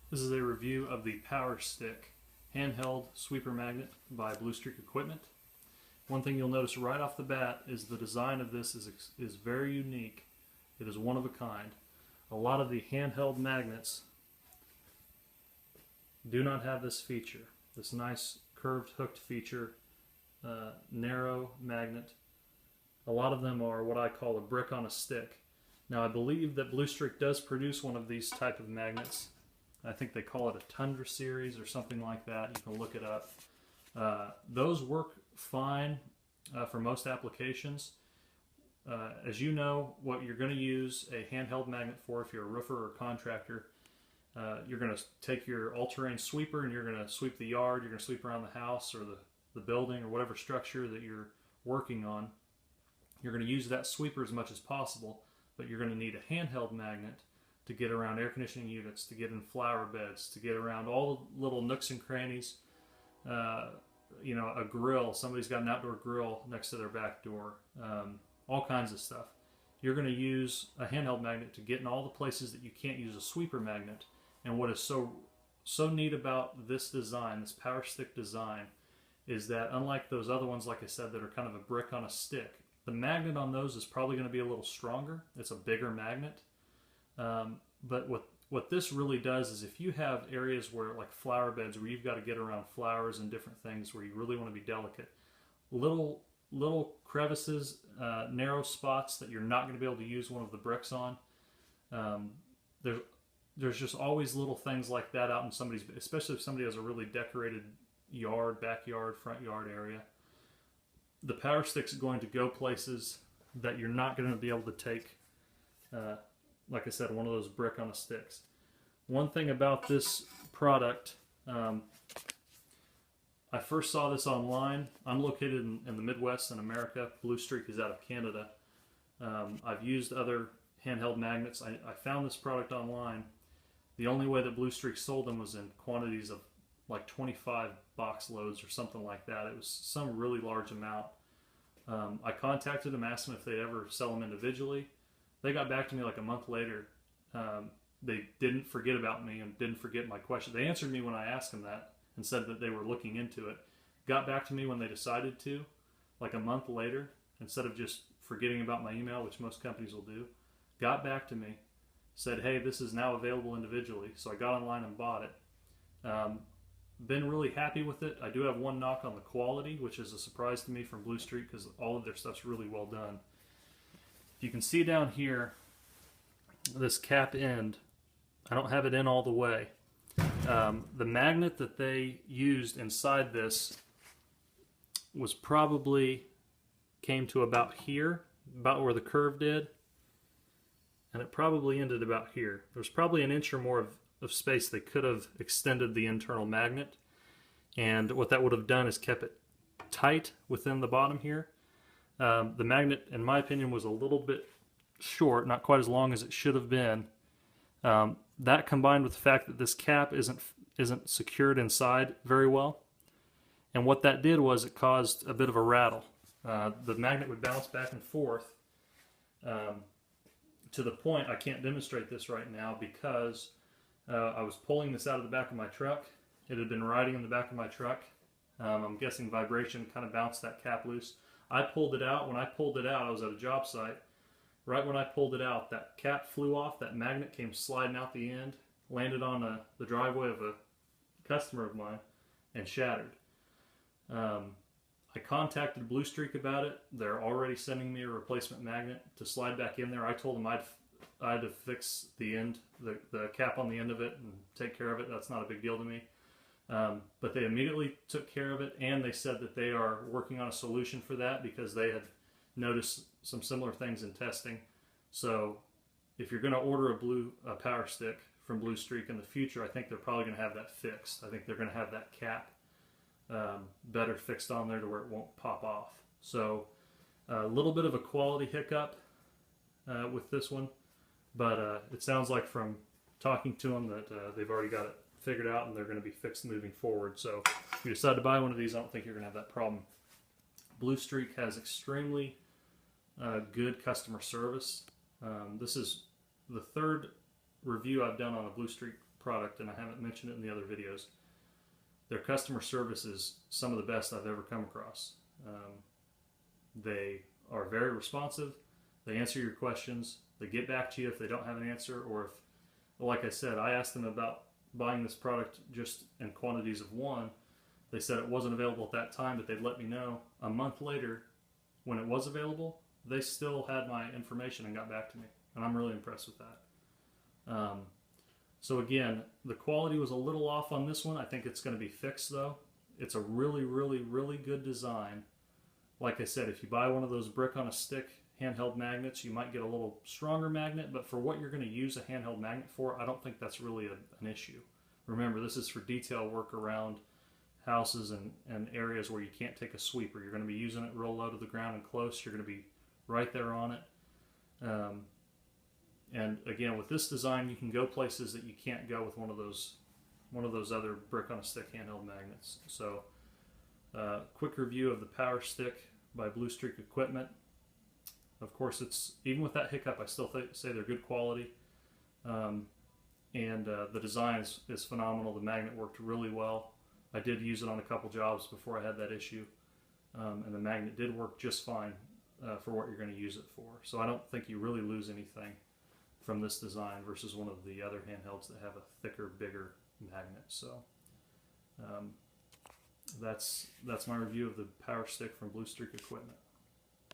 This is a review of the Powerstik handheld sweeper magnet by Bluestreak Equipment. One thing you'll notice right off the bat is the design of this is very unique. It is one of a kind. A lot of the handheld magnets do not have this feature, this nice curved hooked feature, narrow magnet. A lot of them are what I call a brick on a stick. Now I believe that Bluestreak does produce one of these type of magnets. I think they call it a Tundra series or something like that. You can look it up. Those work fine for most applications. As you know, what you're going to use a handheld magnet for, if you're a roofer or contractor, you're going to take your all-terrain sweeper and you're going to sweep the yard, you're going to sweep around the house or the building or whatever structure that you're working on. You're going to use that sweeper as much as possible, but you're going to need a handheld magnet to get around air conditioning units, to get in flower beds, to get around all the little nooks and crannies. A grill, somebody's got an outdoor grill next to their back door, all kinds of stuff. You're going to use a handheld magnet to get in all the places that you can't use a sweeper magnet. And what is so neat about this design, this Powerstik design, is that unlike those other ones, like I said, that are kind of a brick on a stick, the magnet on those is probably going to be a little stronger. It's a bigger magnet. But what this really does is if you have areas where, like flower beds, where you've got to get around flowers and different things where you really want to be delicate, little crevices, narrow spots that you're not going to be able to use one of the bricks on, there's just always little things like that out in somebody's, especially if somebody has a really decorated yard, backyard, front yard area. The Powerstik's going to go places that you're not going to be able to take, like I said, one of those brick on the sticks. One thing about this product, I first saw this online. I'm located in the Midwest in America. Bluestreak is out of Canada. I've used other handheld magnets. I found this product online. The only way that Bluestreak sold them was in quantities of like 25 box loads or something like that. It was some really large amount. I contacted them, asked them if they'd ever sell them individually. They got back to me like a month later. They didn't forget about me and didn't forget my question. They answered me when I asked them that and said that they were looking into it. Got back to me when they decided to, like a month later, instead of just forgetting about my email, which most companies will do. Got back to me, said, hey, this is now available individually. So I got online and bought it. Been really happy with it. I do have one knock on the quality, which is a surprise to me from Bluestreak because all of their stuff's really well done. You can see down here, this cap end, I don't have it in all the way. The magnet that they used inside this was probably, came to about here, about where the curve did, and it probably ended about here. There's probably an inch or more of space they could have extended the internal magnet, and what that would have done is kept it tight within the bottom here. The magnet, in my opinion, was a little bit short, not quite as long as it should have been. That combined with the fact that this cap isn't secured inside very well, and what that did was it caused a bit of a rattle. The magnet would bounce back and forth to the point, I can't demonstrate this right now because I was pulling this out of the back of my truck. It had been riding in the back of my truck. I'm guessing vibration kind of bounced that cap loose. I pulled it out. When I pulled it out, I was at a job site. Right when I pulled it out, that cap flew off. That magnet came sliding out the end, landed on the driveway of a customer of mine, and shattered. I contacted Bluestreak about it. They're already sending me a replacement magnet to slide back in there. I told them I'd to fix the end, the cap on the end of it, and take care of it. That's not a big deal to me. But they immediately took care of it, and they said that they are working on a solution for that because they had noticed some similar things in testing. So if you're going to order a Powerstik from Bluestreak in the future, I think they're probably going to have that fixed. I think they're going to have that cap better fixed on there to where it won't pop off. So a little bit of a quality hiccup with this one, but it sounds like from talking to them that they've already got it figured out and they're going to be fixed moving forward. So if you decide to buy one of these, I don't think you're going to have that problem. Bluestreak has extremely good customer service. This is the third review I've done on a Bluestreak product, and I haven't mentioned it in the other videos, their customer service is some of the best I've ever come across. They are very responsive. They answer your questions. They get back to you if they don't have an answer, or if, like I said, I asked them about buying this product just in quantities of one. They said it wasn't available at that time, but they'd let me know. A month later, when it was available, they still had my information and got back to me, and I'm really impressed with that. So again, the quality was a little off on this one. I think it's going to be fixed though. It's a really, really, really good design. Like I said, if you buy one of those brick on a stick handheld magnets, you might get a little stronger magnet, but for what you're going to use a handheld magnet for, I don't think that's really an issue. Remember, this is for detail work around houses and areas where you can't take a sweeper. You're going to be using it real low to the ground and close. You're going to be right there on it. And again, with this design, you can go places that you can't go with one of those other brick on a stick handheld magnets. So, quick review of the Powerstik by Bluestreak Equipment. Of course, it's even with that hiccup, I still say they're good quality, and the design is phenomenal. The magnet worked really well. I did use it on a couple jobs before I had that issue, and the magnet did work just fine for what you're going to use it for. So I don't think you really lose anything from this design versus one of the other handhelds that have a thicker, bigger magnet. So that's my review of the Powerstik from Bluestreak Equipment.